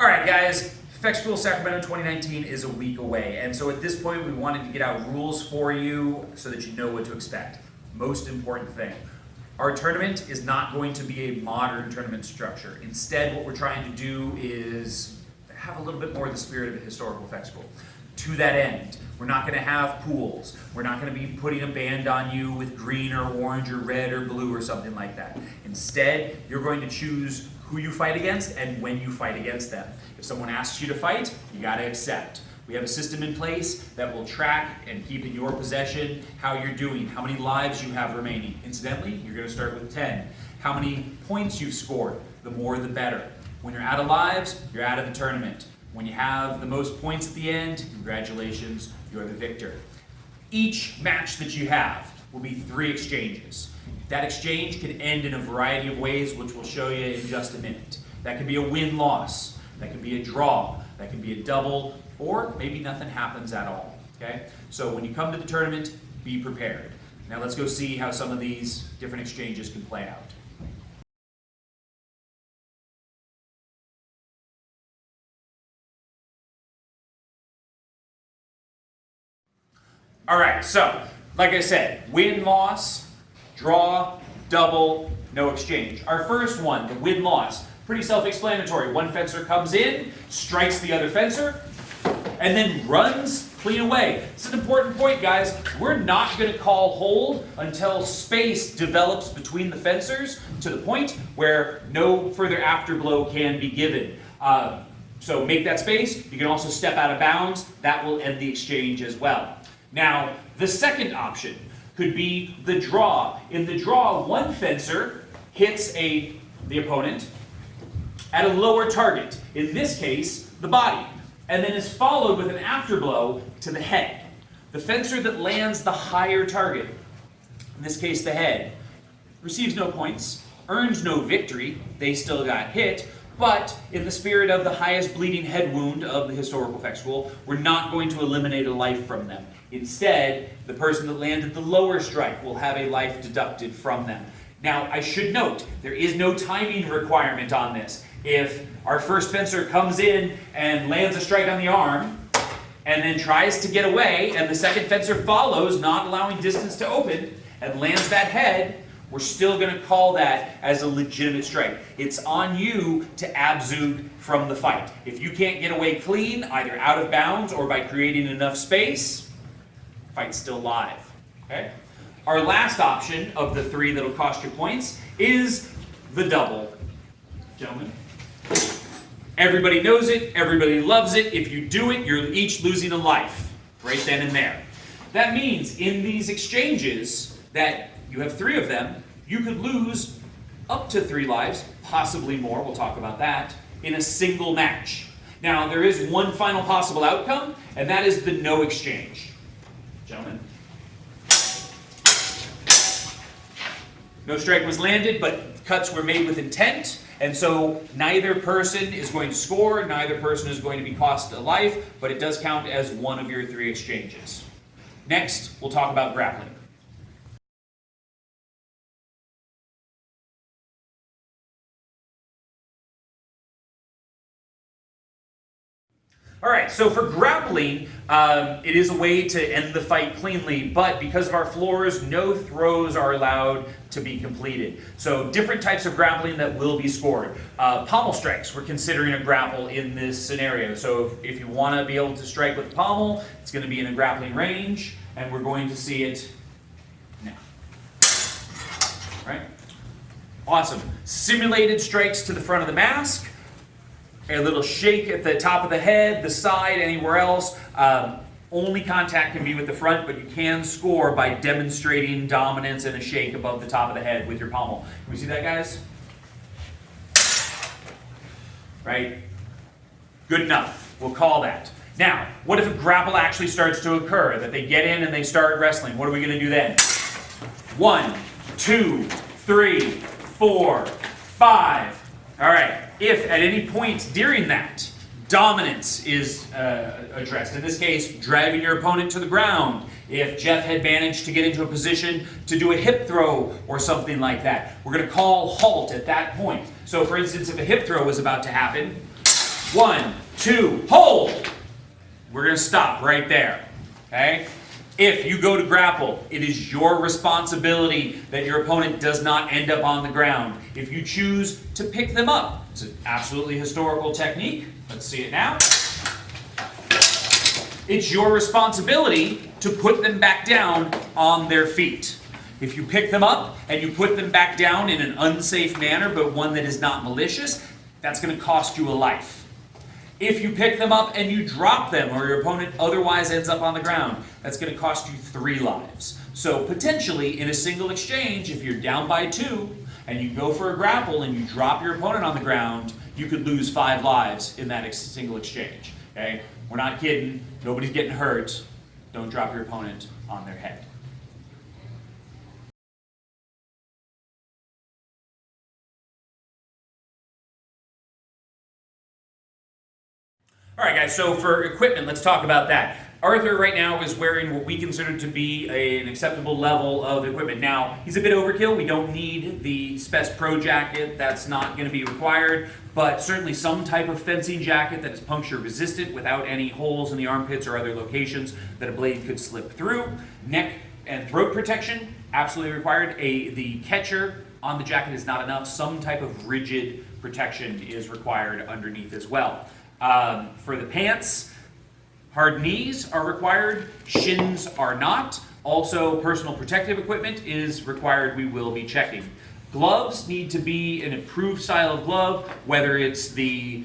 All right, guys, Fechtschule Sacramento 2019 is a week away, and so at this point we wanted to get out rules for you so that you know what to expect. Most important thing, our tournament is not going to be a modern tournament structure. Instead, what we're trying to do is have a little bit more of the spirit of a historical Fechtschule. To that end, we're not going to have pools. We're not going to be putting a band on you with green or orange or red or blue or something like that. Instead, you're going to choose who you fight against and when you fight against them. If someone asks you to fight, you got to accept. We have a system in place that will track and keep in your possession how you're doing, how many lives you have remaining. Incidentally, you're going to start with 10. How many points you've scored, the more the better. When you're out of lives, you're out of the tournament. When you have the most points at the end, congratulations, you're the victor. Each match that you have will be 3 exchanges. That exchange can end in a variety of ways, which we'll show you in just a minute. That can be a win-loss, that can be a draw, that can be a double, or maybe nothing happens at all. Okay? So when you come to the tournament, be prepared. Now let's go see how some of these different exchanges can play out. All right, so like I said, win-loss, draw, double, no exchange. Our first one, the win-loss, pretty self-explanatory. One fencer comes in, strikes the other fencer, and then runs clean away. It's an important point, guys. We're not going to call hold until space develops between the fencers to the point where no further afterblow can be given. So make that space. You can also step out of bounds. That will end the exchange as well. Now, the second option could be the draw. In the draw, one fencer hits the opponent at a lower target, in this case, the body, and then is followed with an afterblow to the head. The fencer that lands the higher target, in this case the head, receives no points, earns no victory, they still got hit, but in the spirit of the highest bleeding head wound of the historical Fechtschule, we're not going to eliminate a life from them. Instead, the person that landed the lower strike will have a life deducted from them. Now, I should note, there is no timing requirement on this. If our first fencer comes in and lands a strike on the arm, and then tries to get away, and the second fencer follows, not allowing distance to open, and lands that head, we're still going to call that as a legitimate strike. It's on you to abzug from the fight. If you can't get away clean, either out of bounds or by creating enough space, fight's still live. Okay? Our last option of the 3 that'll cost you points is the double. Gentlemen. Everybody knows it, everybody loves it. If you do it, you're each losing a life, right then and there. That means in these exchanges that you have 3 of them, you could lose up to 3 lives, possibly more, we'll talk about that, in a single match. Now, there is one final possible outcome, and that is the no exchange. Gentlemen. No strike was landed, but cuts were made with intent, and so neither person is going to score, neither person is going to be cost a life, but it does count as one of your 3 exchanges. Next, we'll talk about grappling. All right, so for grappling, it is a way to end the fight cleanly, but because of our floors, no throws are allowed to be completed. So different types of grappling that will be scored. Pommel strikes, we're considering a grapple in this scenario. So if you want to be able to strike with pommel, it's going to be in a grappling range, and we're going to see it now. All right? Awesome. Simulated strikes to the front of the mask. A little shake at the top of the head, the side, anywhere else. Only contact can be with the front, but you can score by demonstrating dominance and a shake above the top of the head with your pommel. Can we see that, guys? Right? Good enough. We'll call that. Now, what if a grapple actually starts to occur? That they get in and they start wrestling. What are we going to do then? 1, 2, 3, 4, 5. All right. If at any point during that, dominance is addressed, in this case, driving your opponent to the ground, if Jeff had managed to get into a position to do a hip throw or something like that, we're going to call halt at that point. So for instance, if a hip throw was about to happen, 1, 2, hold. We're going to stop right there, okay? If you go to grapple, it is your responsibility that your opponent does not end up on the ground. If you choose to pick them up, it's an absolutely historical technique. Let's see it now. It's your responsibility to put them back down on their feet. If you pick them up and you put them back down in an unsafe manner, but one that is not malicious, that's going to cost you a life. If you pick them up and you drop them, or your opponent otherwise ends up on the ground, that's going to cost you 3 lives. So potentially, in a single exchange, if you're down by 2, and you go for a grapple and you drop your opponent on the ground, you could lose 5 lives in that single exchange. Okay? We're not kidding. Nobody's getting hurt. Don't drop your opponent on their head. All right, guys, so for equipment, let's talk about that. Arthur right now is wearing what we consider to be an acceptable level of equipment. Now, he's a bit overkill. We don't need the Spec Pro jacket. That's not going to be required, but certainly some type of fencing jacket that is puncture resistant without any holes in the armpits or other locations that a blade could slip through. Neck and throat protection, absolutely required. The catcher on the jacket is not enough. Some type of rigid protection is required underneath as well. For the pants, hard knees are required, shins are not. Also, personal protective equipment is required. We will be checking. Gloves need to be an approved style of glove, whether it's the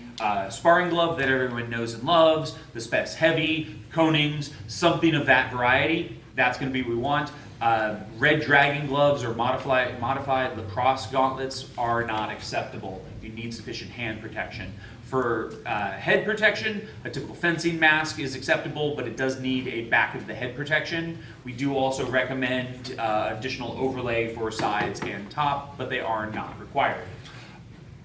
sparring glove that everyone knows and loves, the Spec Heavy, Konings, something of that variety. That's going to be what we want. Red Dragon gloves or modified lacrosse gauntlets are not acceptable. You need sufficient hand protection. For head protection, a typical fencing mask is acceptable, but it does need a back of the head protection. We do also recommend additional overlay for sides and top, but they are not required.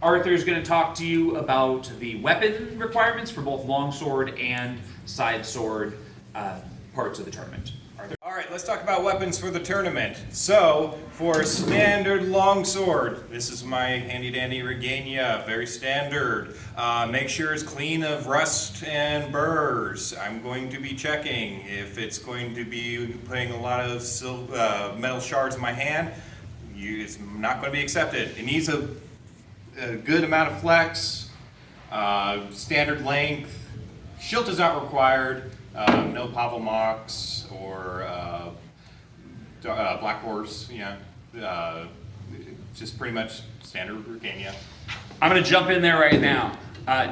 Arthur's going to talk to you about the weapon requirements for both longsword and side sword parts of the tournament. All right, let's talk about weapons for the tournament. So, for standard longsword, this is my handy-dandy Regania, very standard. Make sure it's clean of rust and burrs. I'm going to be checking if it's going to be putting a lot of metal shards in my hand. It's not going to be accepted. It needs a good amount of flex, standard length. Shield is not required. No Pavel Mox or Black Horse, just pretty much standard Regania. I'm going to jump in there right now.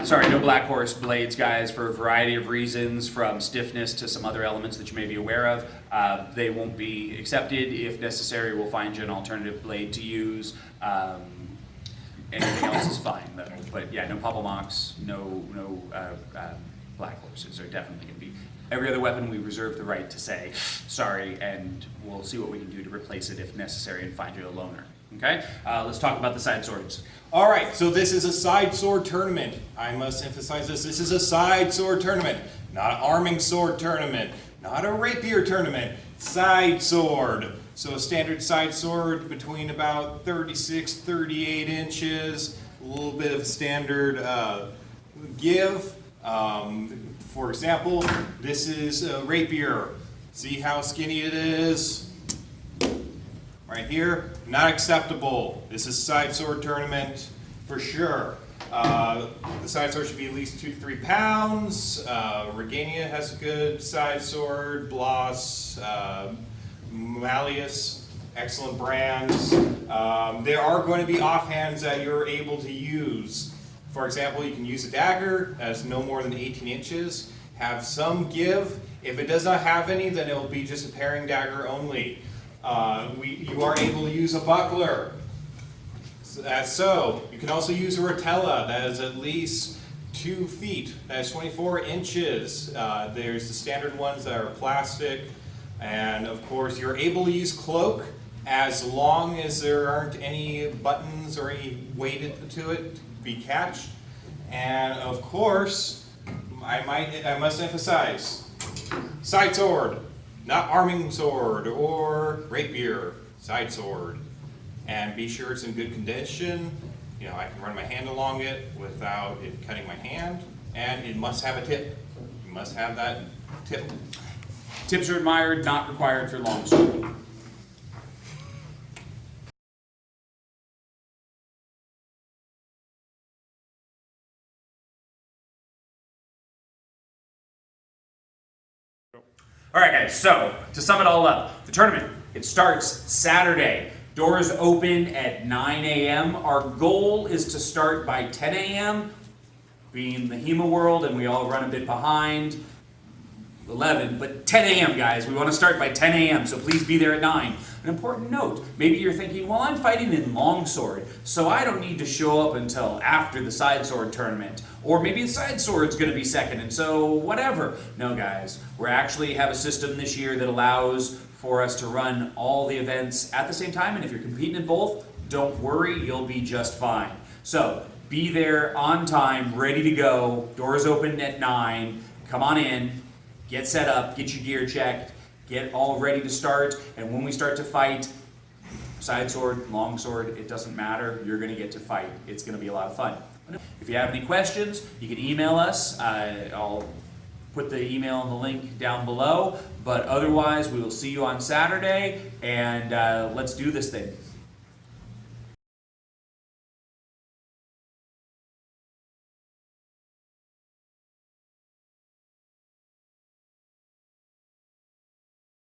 Sorry, no Black Horse blades, guys, for a variety of reasons, from stiffness to some other elements that you may be aware of. They won't be accepted. If necessary, we'll find you an alternative blade to use. Anything else is fine, though. But yeah, no Pavel Mox, no Black Horses are definitely going to be. Every other weapon, we reserve the right to say sorry, and we'll see what we can do to replace it if necessary and find you a loaner. Okay? Let's talk about the side swords. All right, so this is a side sword tournament. I must emphasize this. This is a side sword tournament, not an arming sword tournament, not a rapier tournament. Side sword. So a standard side sword between about 36, 38 inches, a little bit of standard give. For example, this is a rapier. See how skinny it is? Right here, not acceptable. This is side sword tournament for sure. The side sword should be at least 2 to 3 pounds. Regania has a good side sword. Bloss, Malleus, excellent brands. There are going to be offhands that you're able to use. For example, you can use a dagger that is no more than 18 inches. Have some give. If it does not have any, then it will be just a paring dagger only. You are able to use a buckler. So you can also use a rotella that is at least 2 feet. That is 24 inches. There's the standard ones that are plastic. And of course, you're able to use cloak as long as there aren't any buttons or any weight to it to be catched. And of course, I must emphasize, side sword, not arming sword or rapier, side sword. And be sure it's in good condition. I can run my hand along it without it cutting my hand. and it must have a tip. You must have that tip. Tips are admired, not required for longsword. All right, guys, so to sum it all up, the tournament, it starts Saturday. Doors open at 9 a.m. Our goal is to start by 10 a.m. Being the HEMA world, and we all run a bit behind, 11, but 10 a.m. guys, we want to start by 10 a.m., so please be there at 9. An important note, maybe you're thinking, well, I'm fighting in longsword, so I don't need to show up until after the side sword tournament. Or maybe the side sword's going to be second, and so whatever. No, guys, we actually have a system this year that allows for us to run all the events at the same time, and if you're competing in both, don't worry, you'll be just fine. So, be there on time, ready to go. Doors open at 9. Come on in, get set up, get your gear checked, get all ready to start, and when we start to fight, side sword, long sword, it doesn't matter, you're going to get to fight. It's going to be a lot of fun. If you have any questions, you can email us. I'll put the email and the link down below, but otherwise we will see you on Saturday, and let's do this thing.